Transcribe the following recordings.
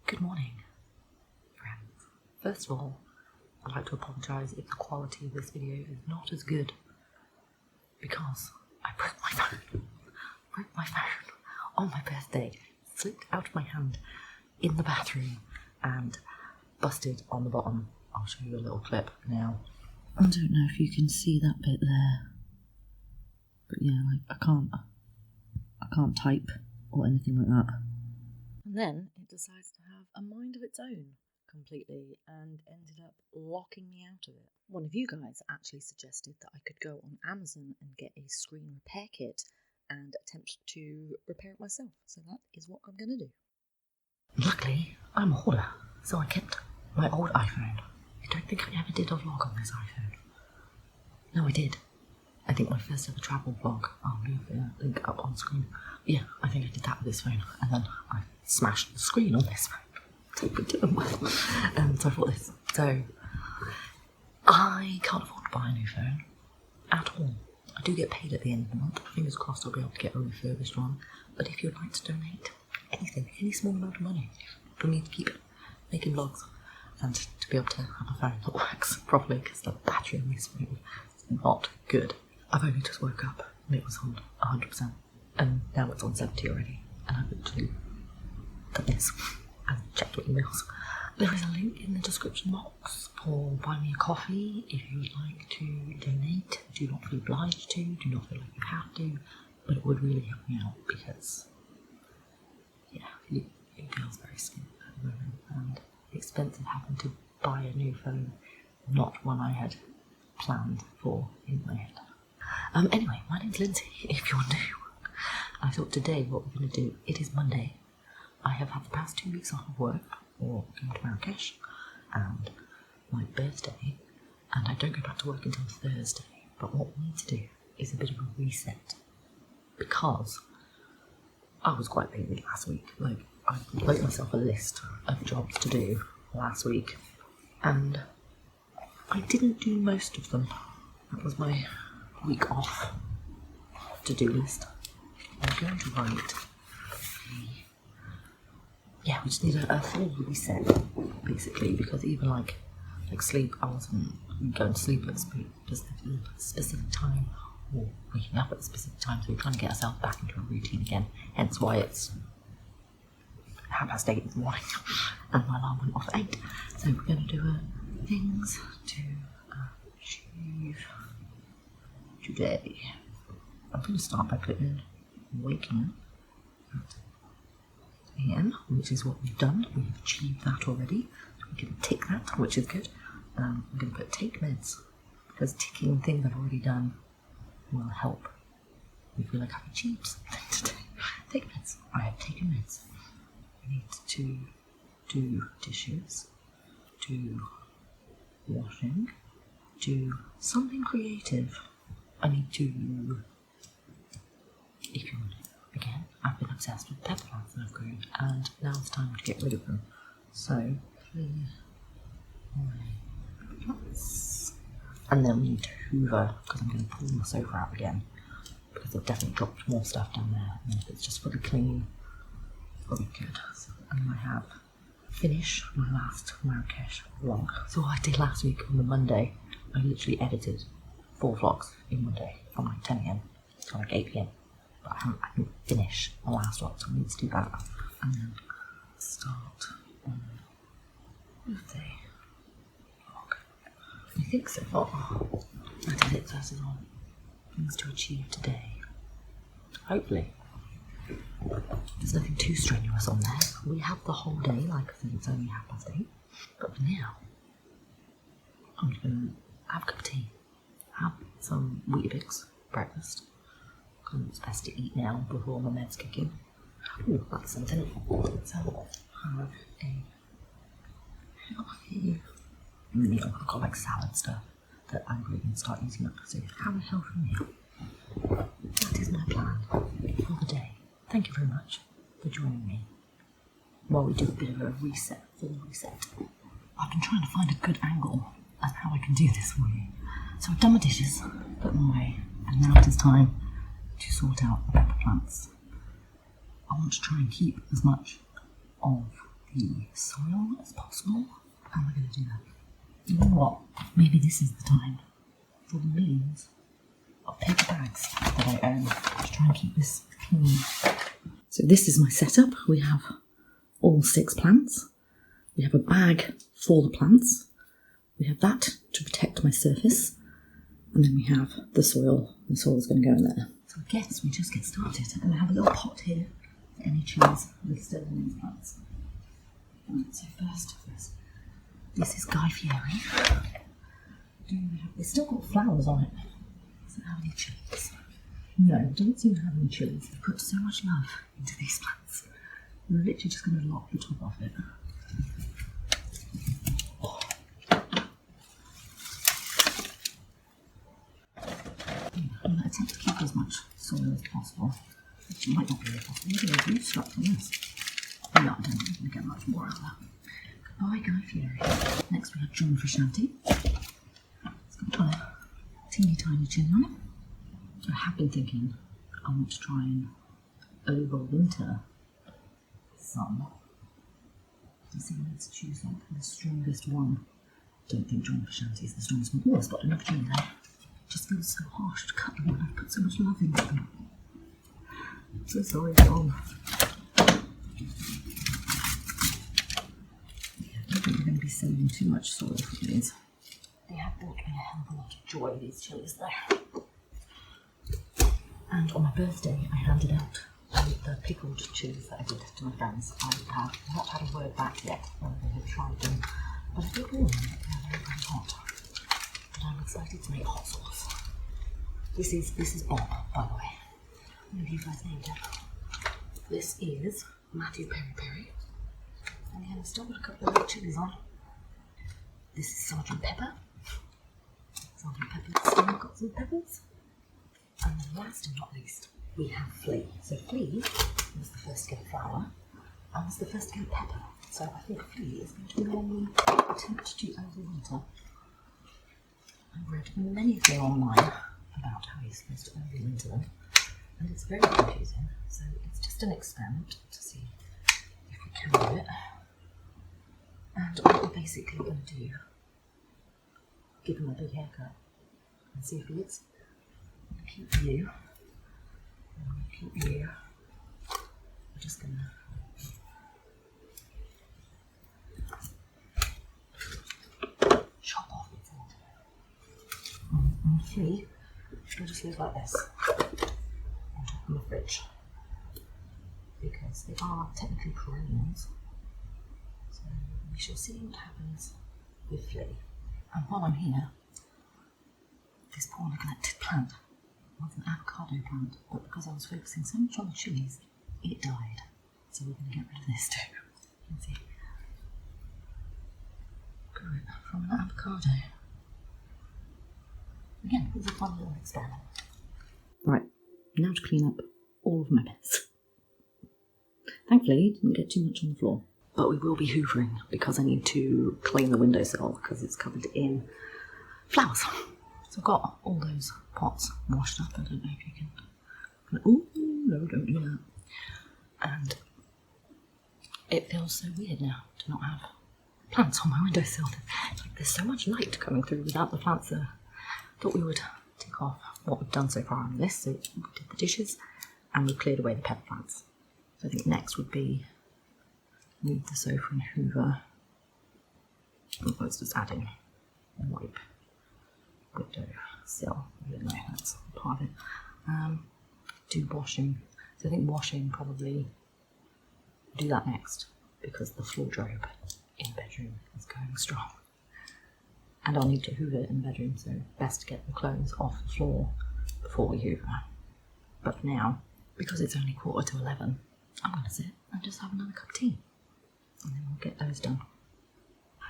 Good morning, friends. First of all, I'd like to apologise if the quality of this video is not as good because I broke my phone. On my birthday, slipped out of my hand in the bathroom and busted on the bottom. I'll show you a little clip now. I don't know if you can see that bit there, but yeah, like I can't type or anything like that. And then it decides to have a mind of its own completely and ended up locking me out of it. One of you guys actually suggested that I could go on Amazon and get a screen repair kit and attempt to repair it myself. So that is what I'm going to do. Luckily, I'm a hoarder, so I kept my old iPhone. I don't think I ever did a vlog on this iPhone. No, I did. I think my first ever travel vlog. I'll leave the link up on screen. Yeah, I think I did that with this phone, and then I smashed the screen on this phone. So I thought this. So I can't afford to buy a new phone at all. I do get paid at the end of the month. Fingers crossed I'll be able to get a refurbished one. But if you'd like to donate anything, any small amount of money for me to keep making vlogs and to be able to have a phone that works properly, because the battery on this phone is not good. I've only just woke up and it was on 100%, and now it's on 70 already, and I've literally done this and checked my emails. There is a link in the description box for buy me a coffee if you would like to donate. Do not feel obliged to, do not feel like you have to, but it would really help me out because, yeah, it feels very skint at the moment, and expensive having to buy a new phone, not one I had planned for in my head. Anyway, my name's Lindsay, if you're new. I thought today what we're going to do, it is Monday. I have had the past 2 weeks off of work, or going to Marrakesh, and my birthday, and I don't go back to work until Thursday. But what we need to do is a bit of a reset, because I was quite busy last week. Like, I wrote myself a list of jobs to do last week, and I didn't do most of them. That was my week off to-do list. I'm going to write we just need a full reset, basically, because even like sleep, I wasn't going to sleep at a specific time or waking up at a specific time, so we're trying to get ourselves back into a routine again, hence why it's 8:30 in the morning and my alarm went off at 8. So we're going to do things to achieve today. I'm going to start by putting in waking up at AM, which is what we've done. We've achieved that already. So we can tick that, which is good. I'm going to put take meds, because ticking things I've already done will help me feel like I've achieved something today. Take meds. I have taken meds. I need to do dishes, do washing, do something creative. I need to, if you want, again, I've been obsessed with pepper plants that I've grown, and now it's time to get rid of them. So, clear my plants. And then we need to hoover, because I'm going to pull my sofa out again, because I've definitely dropped more stuff down there, and if it's just fully clean, it'll be good. So, and I have finished my last Marrakesh vlog. So what I did last week on the Monday, I literally edited 4 vlogs in one day, from like 10 AM to like 8 PM. But I haven't finished the last one, so I need to do that. And then start on birthday vlog. I think so far that is it. That is all. Things to achieve today. Hopefully. There's nothing too strenuous on there. We have the whole day, like I said, it's only 8:30. But for now, I'm just going to have a cup of tea, have some Weetabix breakfast, because it's best to eat now before my meds kick in. Ooh, that's something. Let's have a healthy meal. I've got like salad stuff that I'm going to start using up. So have a healthy meal. That is my plan for the day. Thank you very much for joining me while we do a bit of a reset, full reset. I've been trying to find a good angle as how I can do this for you. So I've done my dishes, put them away, and now it is time to sort out the pepper plants. I want to try and keep as much of the soil as possible. How am I going to do that? You know what? Maybe this is the time for the millions of paper bags that I own to try and keep this clean. So this is my setup. We have all 6 plants. We have a bag for the plants. We have that to protect my surface. And then we have the soil. The soil is going to go in there. So I guess we just get started. And I have a little pot here for any chilies with still in these plants. Right, so first, this is Guy Fieri. It's still got flowers on it. Does it have any chilies? No, it doesn't seem to have any chilies. They've put so much love into these plants. We're literally just going to lock the top off it. I'm going to attempt to keep as much soil as possible, which might not be possible. Maybe there's root struck on this. No, I don't think I'm going to get much more out of that. Goodbye, Guy Fieri. Next we have John Frusciante. It's got a teeny tiny chin on it. I have been thinking I want to try and overwinter some. I think let's choose like the strongest one. Don't think John Frusciante is the strongest one. Oh, it's got enough gin there. It just feels so harsh to cut them when I've put so much love into them. I'm so sorry, John. I don't think we're going to be saving too much soil from these. They have brought me a hell of a lot of joy, these chilies though. And on my birthday, I handed out the pickled chilies that I did to my friends. I have not had a word back yet whether they have tried them, but I did warn them that they are very, very hot. But I'm excited to make hot sauce. This is Bob, by the way. Maybe you guys named it. This is Matthew Peri Peri. And again, I've still got a couple of little chilies on. This is Sergeant Pepper. Sergeant Pepper's still got some peppers. And then last and not least, we have Flea. So Flea was the first to get a flower and was the first to get a pepper. So I think Flea is going to be on the attempt to overwinter. I've read many a thing online about how you're supposed to overwinter them, and it's very confusing. So it's just an experiment to see if we can do it. And what we're basically going to do, give him a big haircut and see if he is. Keep you. I'm going to keep you. I'm just going to chop off its head. And Flea will just live like this on top of the fridge, because they are technically perennials. So we shall see what happens with Flea. And while I'm here, this poor neglected plant was an avocado plant, but because I was focusing so much on the chilies, it died. So we're going to get rid of this too. You can see. Grew it from an avocado. Again, it was a fun little experiment. Right, now to clean up all of my mess. Thankfully, didn't get too much on the floor. But we will be hoovering because I need to clean the windowsill because it's covered in flowers. So I've got all those pots washed up. I don't know if you can. Oh, no, don't do that. And it feels so weird now to not have plants on my windowsill. There's so much light coming through without the plants there. Thought we would tick off what we've done so far on this. So we did the dishes and we cleared away the pepper plants. So I think next would be move the sofa and hoover. Let's just add in wipe. Window sill. I don't know, that's part of it. Do washing. So I think washing probably do that next because the wardrobe in the bedroom is going strong. And I'll need to hoover in the bedroom, so best to get the clothes off the floor before we hoover. But for now, because it's only 11:15, I'm going to sit and just have another cup of tea. And then we'll get those done.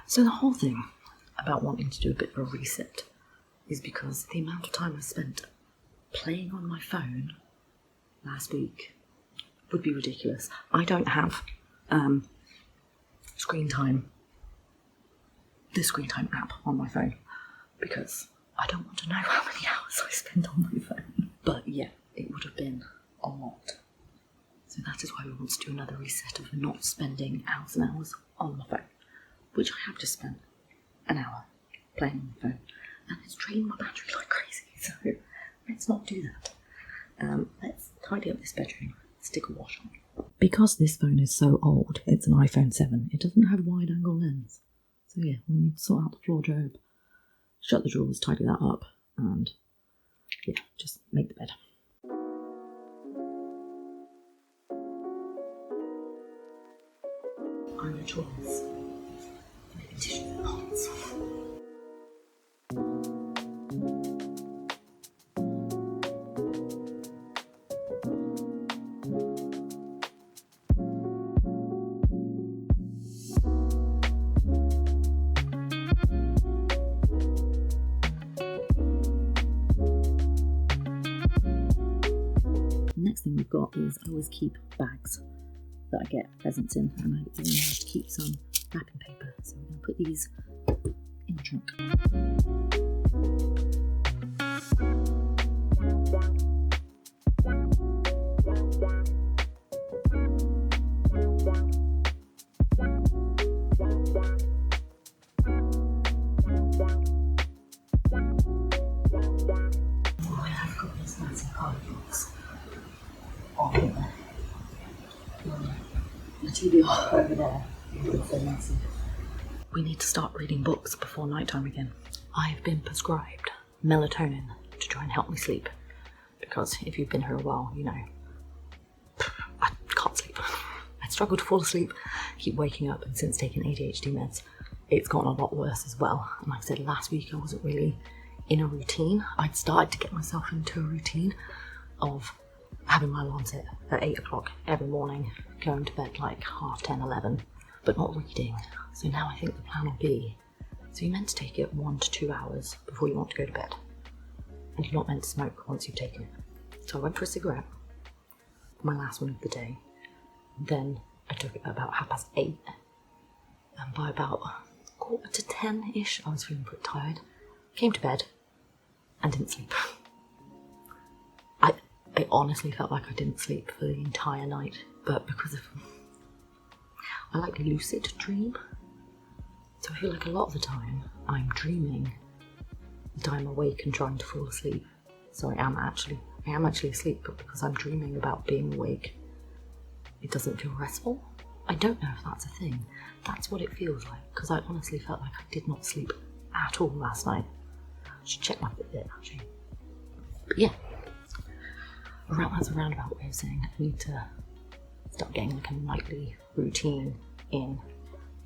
So the whole thing about wanting to do a bit of a reset is because the amount of time I spent playing on my phone last week would be ridiculous. I don't have screen time, the screen time app on my phone because I don't want to know how many hours I spend on my phone. But yeah, it would have been a lot. So So that is why we want to do another reset of not spending hours and hours on my phone, which I have just spent an hour playing on my phone, and it's drained my battery like crazy, so let's not do that. Let's tidy up this bedroom, stick a wash on. Because this phone is so old, it's an iPhone 7, it doesn't have a wide angle lens. So yeah, we need to sort out the wardrobe, shut the drawers, tidy that up, and yeah, just make the bed. I'm a choice. Tissue pots. Next thing we've got is I always keep bags that I get presents in, and I always keep some wrapping paper, so I'm going to put these in the trunk. I have got this massive card box on the TBR over there. It's so massive. We need to start reading books before nighttime again. I've been prescribed melatonin to try and help me sleep, because if you've been here a while, you know, I can't sleep. I struggle to fall asleep, keep waking up, and since taking ADHD meds, it's gotten a lot worse as well. And like I said last week, I wasn't really in a routine. I'd started to get myself into a routine of having my alarm set at 8 o'clock every morning, going to bed like 10:30, 11, but not reading. So now I think the plan will be, so you're meant to take it 1 to 2 hours before you want to go to bed, and you're not meant to smoke once you've taken it. So I went for a cigarette, my last one of the day, then I took it at about 8:30, and by about 9:45-10ish, I was feeling pretty tired, came to bed, and didn't sleep. I honestly felt like I didn't sleep for the entire night, but because of, I like lucid dream, so I feel like a lot of the time I'm dreaming that I'm awake and trying to fall asleep. So I am actually asleep, but because I'm dreaming about being awake, it doesn't feel restful. I don't know if that's a thing. That's what it feels like, because I honestly felt like I did not sleep at all last night. I should check my Fitbit actually. But yeah, that's a roundabout way of saying I need to start getting like a nightly routine in,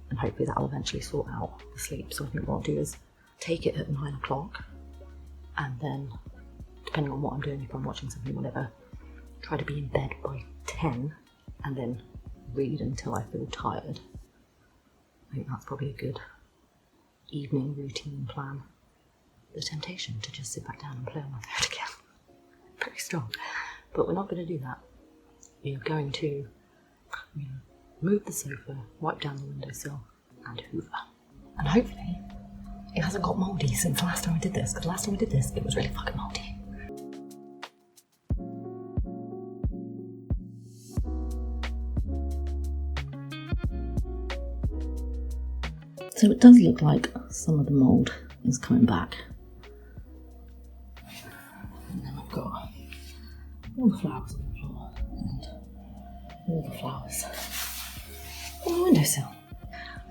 and hopefully that will eventually sort out the sleep. So I think what I'll do is take it at 9 o'clock, and then depending on what I'm doing, if I'm watching something, whatever, try to be in bed by 10, and then read until I feel tired. I think that's probably a good evening routine plan. The temptation to just sit back down and play on my phone again, very strong, but we're not going to do that. We're going to move the sofa, wipe down the windowsill, and hoover. And hopefully it hasn't got mouldy since the last time I did this, because last time I did this, it was really fucking mouldy. So it does look like some of the mould is coming back. And then I've got all the flowers on the floor, and all the flowers on the windowsill.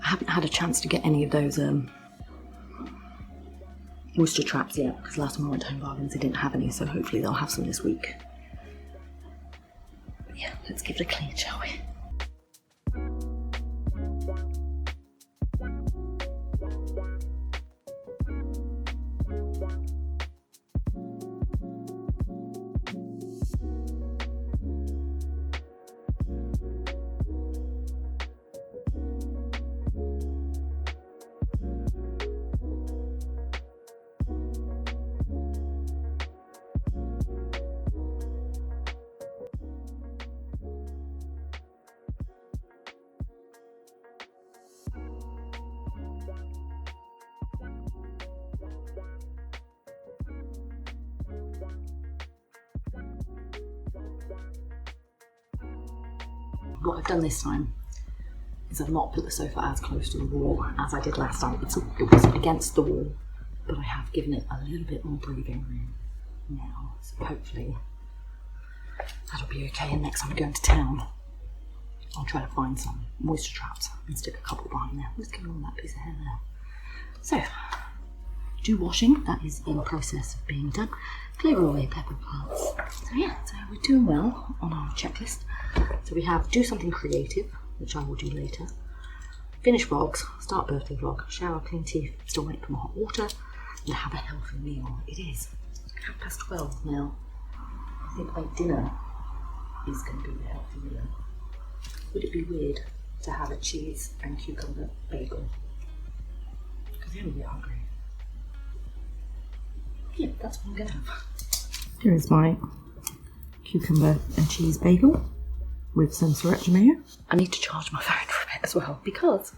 I haven't had a chance to get any of those oyster traps yet, because last time I went to Home Bargains they didn't have any, so hopefully they'll have some this week. But yeah, let's give it a clean, shall we? what I've done this time is I've not put the sofa as close to the wall as I did last time. It was against the wall, but I have given it a little bit more breathing room now. So hopefully that'll be okay. And next time I go into town, I'll try to find some moisture traps and stick a couple behind there. What's going on with that piece of hair there? So, do washing, that is in process of being done. Clear away pepper plants. So yeah, so we're doing well on our checklist. So we have do something creative, which I will do later. Finish vlogs, start birthday vlog, shower, clean teeth, still wait for my hot water, and have a healthy meal. It is 12:30 now. I think my dinner is going to be a healthy meal. Would it be weird to have a cheese and cucumber bagel? Because I'm a bit hungry. Yeah, that's what I'm going to have. Here is my cucumber and cheese bagel with some sriracha mayo. I need to charge my phone for a bit as well because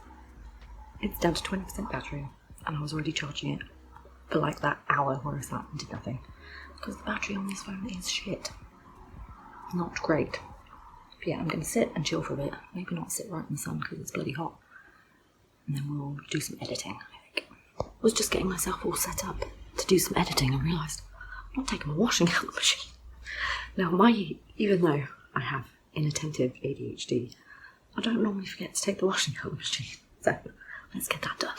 it's down to 20% battery and I was already charging it for like that hour where I sat and did nothing. Because the battery on this phone is shit. Not great. But yeah, I'm going to sit and chill for a bit. Maybe not sit right in the sun because it's bloody hot. And then we'll do some editing, I think. I was just getting myself all set up to do some editing and realised I'm not taking my washing out of the machine. Now, even though I have inattentive ADHD, I don't normally forget to take the washing out of the machine. So, let's get that done.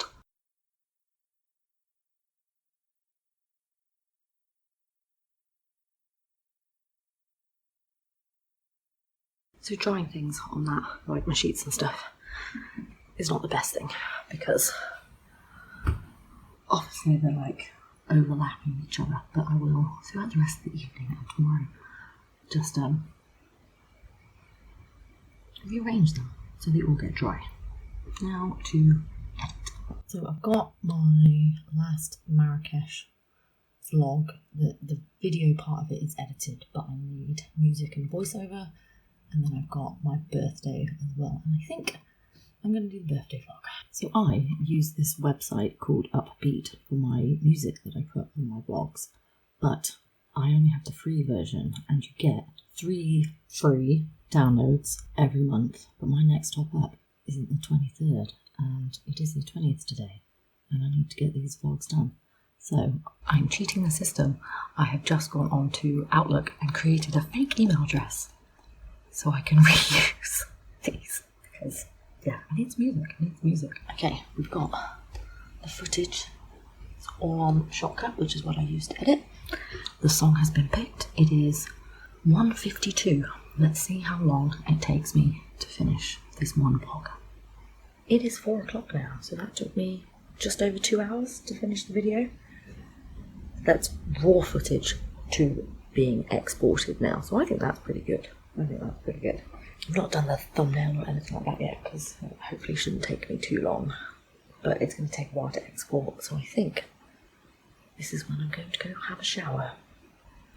So drying things on that, like my sheets and stuff, is not the best thing because obviously they're like overlapping each other, but I will throughout the rest of the evening and tomorrow just rearrange them so they all get dry. Now to edit. So I've got my last Marrakesh vlog. The video part of it is edited, but I need music and voiceover. And then I've got my birthday as well. And I think I'm going to do the birthday vlog. So I use this website called Upbeat for my music that I put on my vlogs. But I only have the free version and you get 3 free downloads every month. But my next top up isn't the 23rd and it is the 20th today. And I need to get these vlogs done. So I'm cheating the system. I have just gone on to Outlook and created a fake email address so I can reuse these because, yeah, I need some music. Okay, we've got the footage. It's all on Shortcut, which is what I use to edit. The song has been picked. It is 1:52. Let's see how long it takes me to finish this one vlog. It is 4 o'clock now, so that took me just over 2 hours to finish the video. That's raw footage to being exported now, so I think that's pretty good. I've not done the thumbnail or anything like that yet because it hopefully shouldn't take me too long, but it's going to take a while to export, so I think this is when I'm going to go have a shower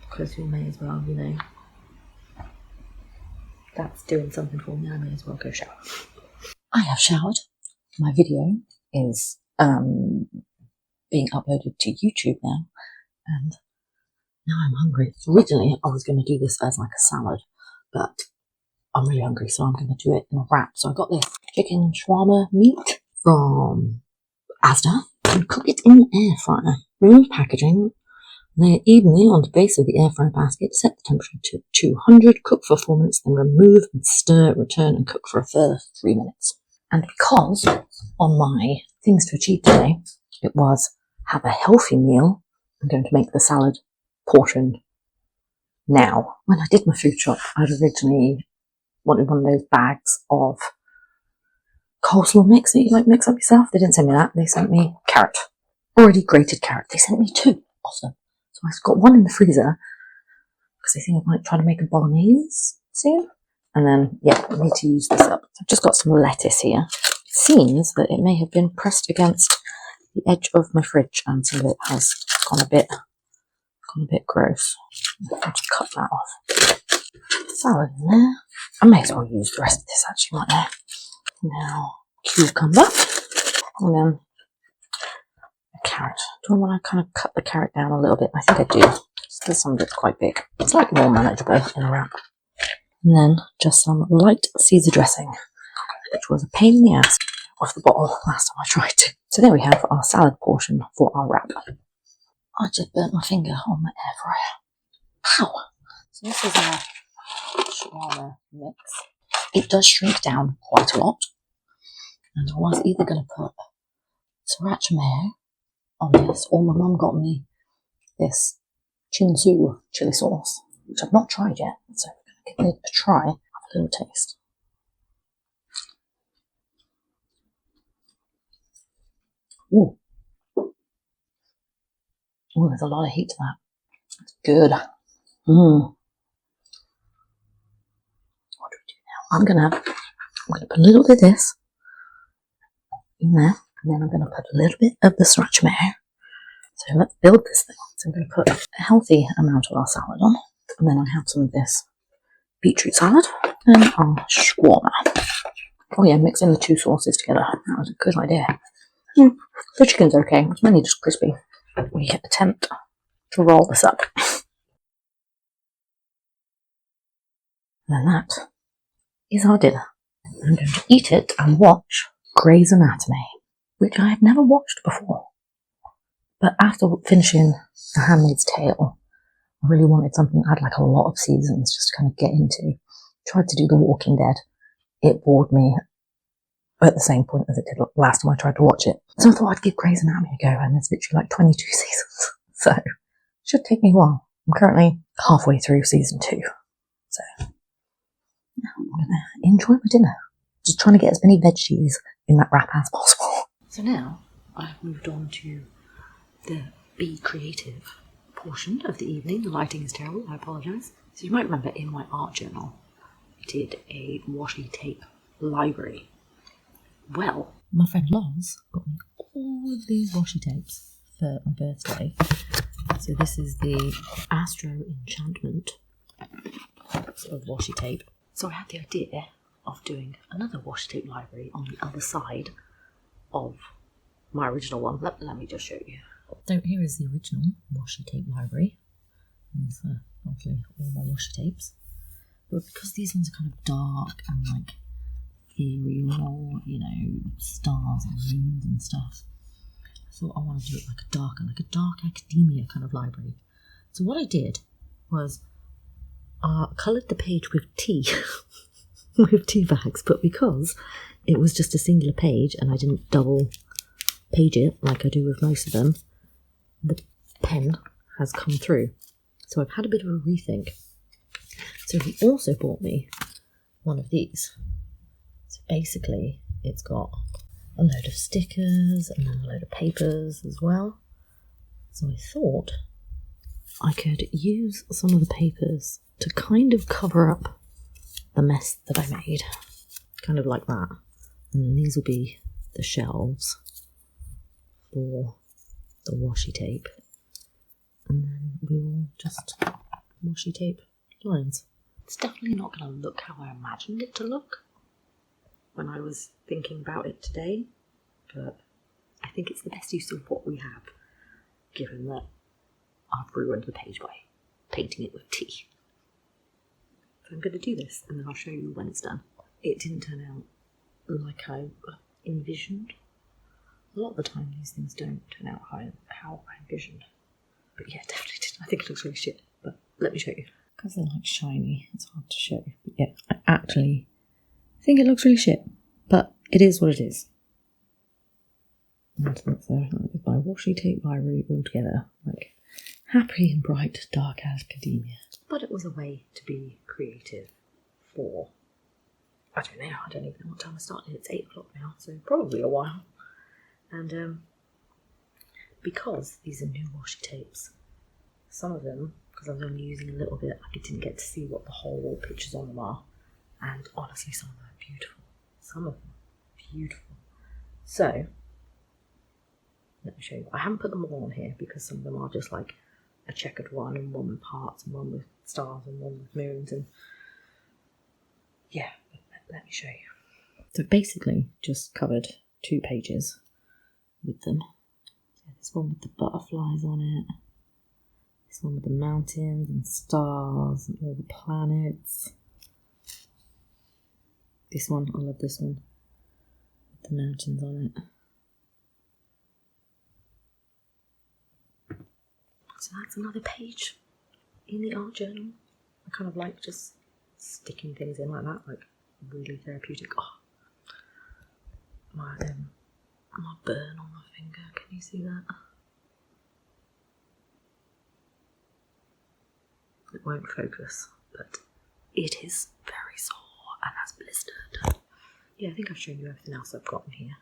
because we may as well, you know, that's doing something for me. I may as well go shower. I have showered. My video is being uploaded to YouTube now, and now I'm hungry. Originally I was going to do this as like a salad, but I'm really hungry, so I'm going to do it in a wrap. So I got this chicken shawarma meat from Asda and cook it in the air fryer. Remove packaging, lay it evenly on the base of the air fryer basket, set the temperature to 200, cook for 4 minutes, then remove and stir, return and cook for a further 3 minutes. And because on my things to achieve today, it was have a healthy meal, I'm going to make the salad portioned now. When I did my food shop, I'd originally wanted one of those bags of coleslaw mix that you like mix up yourself. They didn't send me that. They sent me carrot. Already grated carrot. They sent me 2 of them. So I've got 1 in the freezer because I think I might try to make a bolognese soon. And then, yeah, I need to use this up. I've just got some lettuce here. It seems that it may have been pressed against the edge of my fridge and some of it has gone a bit gross. I'll just cut that off. Salad in there. I may as well use the rest of this actually right now. Now, cucumber. And then a carrot. Do I want to kind of cut the carrot down a little bit? I think I do. Because some of it's quite big. It's like more manageable in a wrap. and then just some light Caesar dressing, which was a pain in the ass off the bottle last time I tried to. So there we have our salad portion for our wrap. I just burnt my finger on my air fryer. Pow! So this is our shawarma mix. It does shrink down quite a lot, and I was either going to put sriracha mayo on this, or my mum got me this chinsu chili sauce, which I've not tried yet, so we're going to give it a try, have a little taste. Ooh. Ooh, there's a lot of heat to that. It's good. What do we do now? I'm gonna put a little bit of this in there, and then I'm gonna put a little bit of the sriracha mayo. So let's build this thing. So I'm gonna put a healthy amount of our salad on, and then I have some of this beetroot salad and our shawarma. Oh yeah, mixing the two sauces together. That was a good idea. The chicken's okay. It's mainly just crispy. We attempt to roll this up. And then that is our dinner. I'm going to eat it and watch Grey's Anatomy, which I have never watched before. But after finishing The Handmaid's Tale, I really wanted something that had like a lot of seasons just to kind of get into. Tried to do The Walking Dead. It bored me at the same point as it did last time I tried to watch it. So I thought I'd give Grey's Anatomy a go, and there's literally like 22 seasons. So it should take me a while. I'm currently halfway through season 2. So now I'm going to enjoy my dinner. Just trying to get as many veggies in that wrap as possible. So now I've moved on to the Be Creative portion of the evening. The lighting is terrible, I apologise. So you might remember in my art journal, I did a washi tape library. Well, my friend Loz got me all of these washi tapes for my birthday. So this is the Astro Enchantment of washi tape. So I had the idea of doing another washi tape library on the other side of my original one. Let me just show you. So here is the original washi tape library. These are obviously all my washi tapes. But because these ones are kind of dark and like ethereal, you know, stars and moons and stuff, I thought I wanted to do it like a dark academia kind of library. So what I did was coloured the page with tea, with tea bags, but because it was just a singular page and I didn't double page it like I do with most of them, the pen has come through. So I've had a bit of a rethink. So he also bought me one of these. So basically it's got a load of stickers and then a load of papers as well. So I thought I could use some of the papers to kind of cover up the mess that I made. Kind of like that. And then these will be the shelves for the washi tape. And then we will just washi tape lines. It's definitely not going to look how I imagined it to look when I was thinking about it today, but I think it's the best use of what we have, given that I've ruined the page by painting it with tea. So I'm going to do this and then I'll show you when it's done. It didn't turn out like I envisioned. A lot of the time these things don't turn out how I envisioned. But yeah, definitely did. I think it looks really shit, but let me show you. Because they're like shiny, it's hard to show. But yeah, I actually think it looks really shit, but it is what it is. And that's my washi tape library all together, like happy and bright, dark academia. But it was a way to be creative for, I don't even know what time I started. It's 8 o'clock now, so probably a while. And because these are new washi tapes, some of them, because I was only using a little bit, I didn't get to see what the whole pictures on them are. And honestly, some of them are beautiful. Some of them are beautiful. So, let me show you. I haven't put them all on here because some of them are just like a checkered one and one with hearts and one with stars and one with moons. And yeah, let me show you. So basically just covered 2 pages with them. So this one with the butterflies on it. This one with the mountains and stars and all the planets. This one, I love this one. With the mountains on it. So that's another page in the art journal. I kind of like just sticking things in like that, like really therapeutic. Oh, my burn on my finger, can you see that? It won't focus, but it is very sore and has blistered. Yeah, I think I've shown you everything else I've gotten here.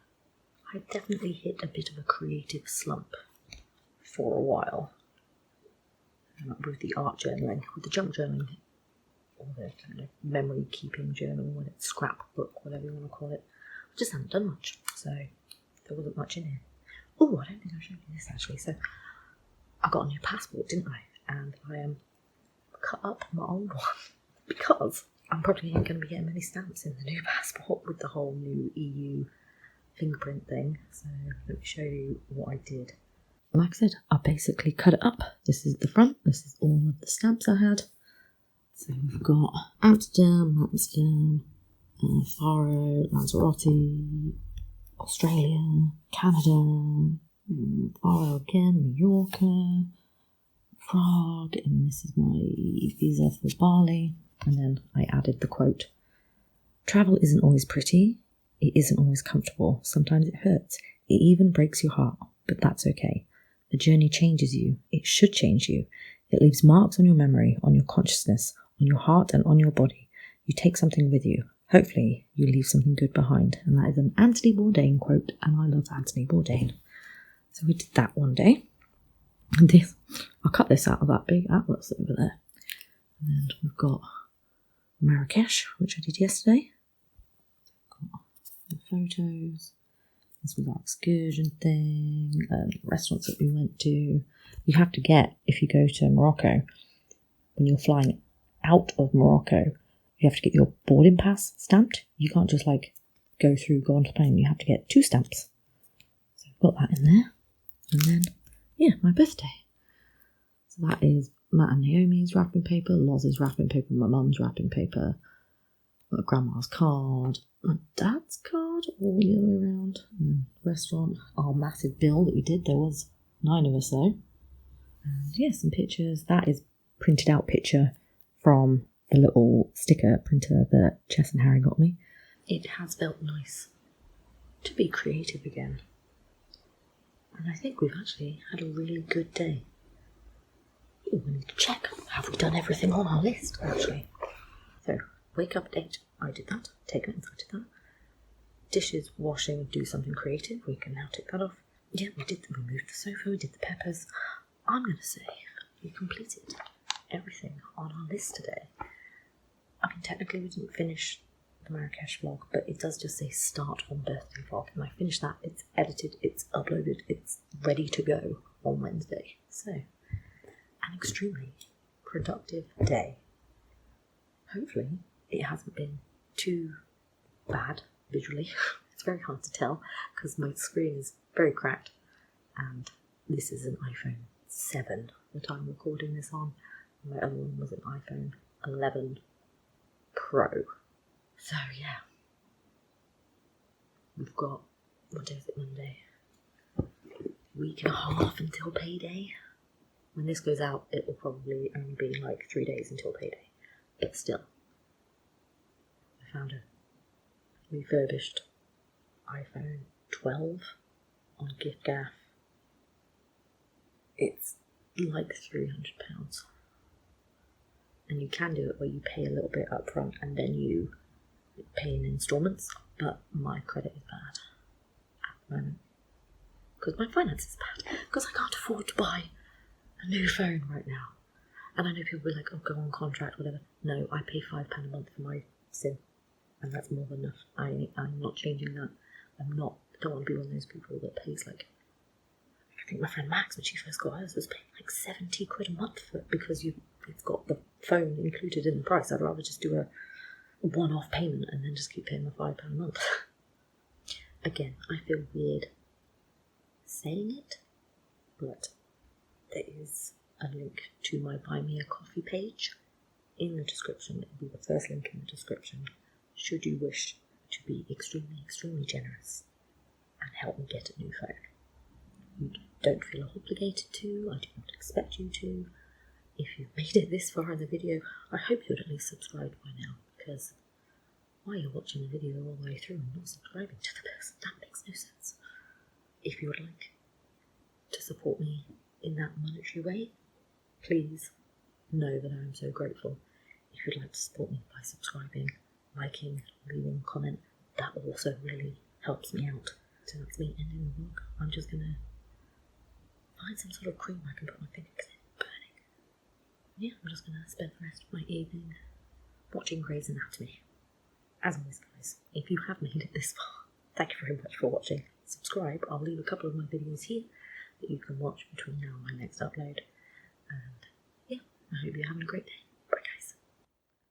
I've definitely hit a bit of a creative slump for a while. With the art journaling, with the junk journaling, or the kind of memory keeping journal, when it's scrapbook, whatever you want to call it. I just haven't done much, so there wasn't much in here. Oh, I don't think I showed you this actually. So I got a new passport, didn't I? And I cut up my old one because I'm probably ain't going to be getting many stamps in the new passport with the whole new EU fingerprint thing. So let me show you what I did. Like I said, I basically cut it up. This is the front. This is all of the stamps I had. So we've got Amsterdam, Faro, Lanzarote, Australia, Canada, Faro again, Mallorca, Prague, and then this is my visa for Bali. And then I added the quote, "Travel isn't always pretty. It isn't always comfortable. Sometimes it hurts. It even breaks your heart, but that's okay. The journey changes you. It should change you. It leaves marks on your memory, on your consciousness, on your heart and on your body. You take something with you. Hopefully you leave something good behind." And that is an Anthony Bourdain quote, and I love Anthony Bourdain. So we did that one day. And this, I'll cut this out of that big atlas over there. And then we've got Marrakesh, which I did yesterday. Got the photos. This was our excursion thing, restaurants that we went to. You have to get, if you go to Morocco, when you're flying out of Morocco, you have to get your boarding pass stamped. You can't just go onto the plane. You have to get 2 stamps. So I've got that in there. And then, yeah, my birthday. So that is Matt and Naomi's wrapping paper, Loz's wrapping paper, my mum's wrapping paper, my grandma's card, my dad's card, all the other way around. Restaurant, our massive bill that we did. There was 9 of us though. And yeah, some pictures. That is printed out picture from the little sticker printer that Chess and Harry got me. It has felt nice to be creative again. And I think we've actually had a really good day. Ooh, we need to check. Have we done everything on our list, actually? So, wake up date. I did that. Take notes. I did that. Dishes, washing, do something creative. We can now tick that off. Yeah, we moved the sofa. We did the peppers. I'm going to say we completed everything on our list today. I mean, technically we didn't finish the Marrakesh vlog, but it does just say start on birthday vlog. And I finished that. It's edited. It's uploaded. It's ready to go on Wednesday. So, an extremely productive day. Hopefully it hasn't been too bad visually. It's very hard to tell because my screen is very cracked, and this is an iPhone 7 that I'm recording this on. My other one was an iPhone 11 Pro. So yeah, we've got, what day is it, Monday? Week and a half until payday. When this goes out, it will probably only be 3 days until payday. But still, I found a refurbished iPhone 12 on gift-gaff. It's like £300. And you can do it where you pay a little bit up front and then you pay in installments, but my credit is bad at the moment. Because my finance is bad. Because I can't afford to buy a new phone right now. And I know people will be like, oh, go on contract, whatever. No, I pay £5 a month for my SIM. And that's more than enough. I'm not changing that. I don't want to be one of those people that pays I think my friend Max, when she first got hers, was paying £70 a month for it because it's got the phone included in the price. I'd rather just do a one-off payment and then just keep paying my £5 a month. Again, I feel weird saying it, but there is a link to my Buy Me a Coffee page in the description. It will be the first link in the description should you wish to be extremely, extremely generous and help me get a new phone. You don't feel obligated to, I do not expect you to. If you've made it this far in the video, I hope you'd at least subscribe by now, because why you're watching the video all the way through and not subscribing to the person, that makes no sense. If you would like to support me in that monetary way, please know that I am so grateful. If you'd like to support me by subscribing, liking, leaving a comment, that also really helps me out. So that's me ending the vlog. I'm just going to find some sort of cream I can put on my finger because it's burning. Yeah, I'm just going to spend the rest of my evening watching Grey's Anatomy. As always, guys, if you have made it this far, thank you very much for watching. Subscribe. I'll leave a couple of my videos here that you can watch between now and my next upload. And yeah, I hope you're having a great day.